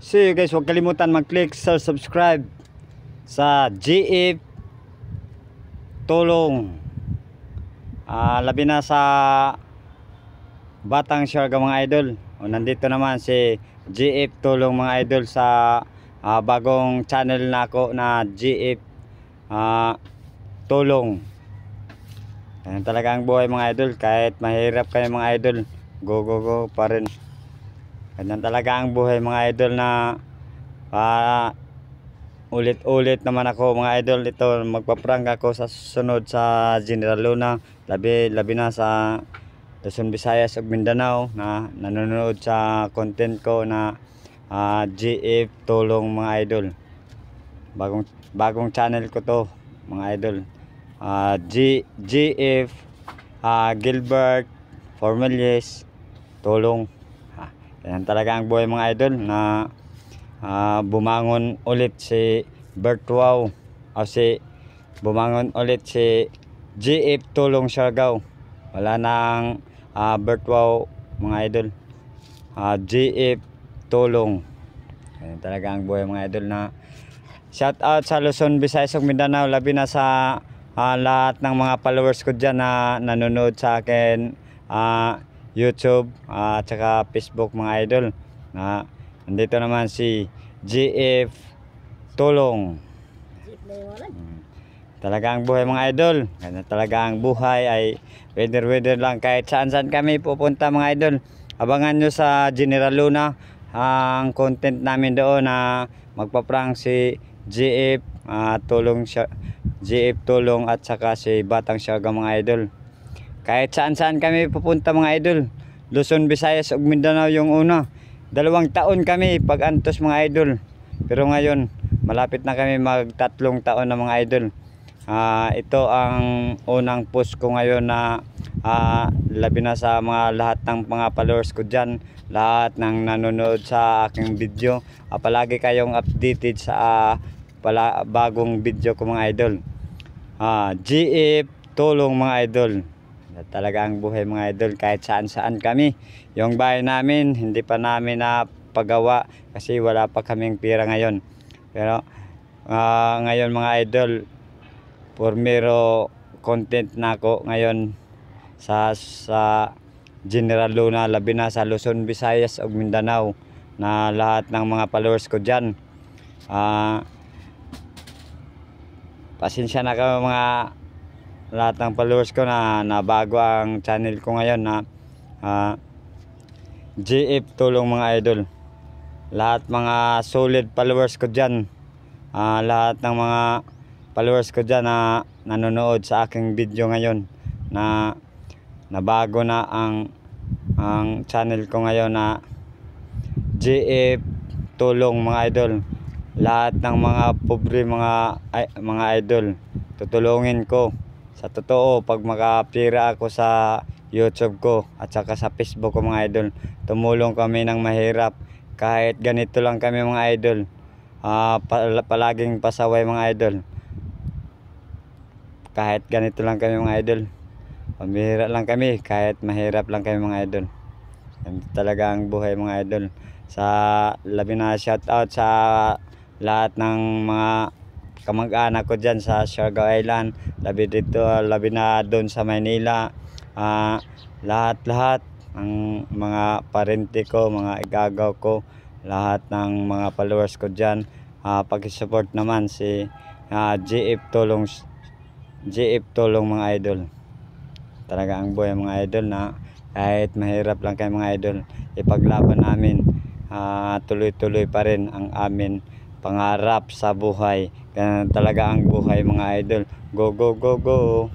So guys, huwag kalimutan mag-click sa subscribe sa GF Tulong. Labi na sa Batang Siargao mga idol. Nandito naman si GF Tulong mga idol sa bagong channel na ako na GF Tulong. Yan talaga ang buhay mga idol. Kahit mahirap kayo mga idol, go go go pa rin. Ganyan talaga ang buhay mga idol na ulit-ulit naman ako mga idol. Ito magpa-prank ako sa susunod sa General Luna, labi na sa Luzon, Visayas ug Mindanao na nanonood sa content ko na GF Tulong mga idol. Bagong channel ko to mga idol. GF Gilbert Formelies Tulong. Yan talaga ang buhay mga idol na bumangon ulit si Bertwao bumangon ulit si GF Tulong Siargao. Wala nang Bertwao mga idol. GF Tulong. Yan talaga ang buhay mga idol na shout out sa Luzon, Visayas ug Mindanao, labi na sa lahat ng mga followers ko dyan na nanonood sa akin YouTube at saka Facebook mga idol. Nandito naman si GF Tulong. Talaga ang buhay mga idol. Ganyan talaga ang buhay, ay weather lang kahit saan kami pupunta mga idol. Abangan nyo sa General Luna ang content namin doon na magpa-prank si GF Tulong, GF Tulong at saka si Batang Siargao mga idol. Kahit saan kami pupunta mga idol. Luzon, Visayas ug Mindanao yung una. 2 taon kami pag-antos mga idol. Pero ngayon malapit na kami mag 3 taon na mga idol. Ito ang unang post ko ngayon na labi na sa lahat ng mga followers ko dyan, lahat ng nanonood sa aking video. Palagi kayong updated sa bagong video ko mga idol. GF Tulong mga idol. Talaga ang buhay mga idol kahit saan kami. Yung bahay namin hindi pa namin napagawa kasi wala pa kaming pera ngayon. Pero ngayon mga idol, formero content na ako ngayon sa General Luna, labi na sa Luzon, Visayas ug Mindanao na lahat ng mga followers ko dyan. Pasensya na kayo mga lahat ng followers ko na bago ang channel ko ngayon na GF Tulong mga idol. Lahat mga solid followers ko dyan, lahat ng mga followers ko dyan na nanonood sa aking video ngayon na bago na ang channel ko ngayon na GF Tulong mga idol. Lahat ng mga pobre mga idol, tutulungin ko. Sa totoo, pag makapira ako sa YouTube ko at saka sa Facebook ko mga idol, tumulong kami ng mahirap. Kahit ganito lang kami mga idol, palaging pasaway mga idol. Kahit ganito lang kami mga idol, pambihira lang kami, kahit mahirap lang kami mga idol. Yan talaga ang buhay mga idol. Sa labi na shout out sa lahat ng mga kamag-anak ko dyan sa Siargao Island, labi na doon sa Maynila, lahat ang mga parente ko, mga igagaw ko, lahat ng mga followers ko dyan, pag-support naman si GF Tulong mga idol. Talaga ang buhay mga idol na kahit mahirap lang kayo mga idol, ipaglaban namin, tuloy-tuloy pa rin ang amin pangarap sa buhay. Ganyan talaga ang buhay mga idol. Go go go go.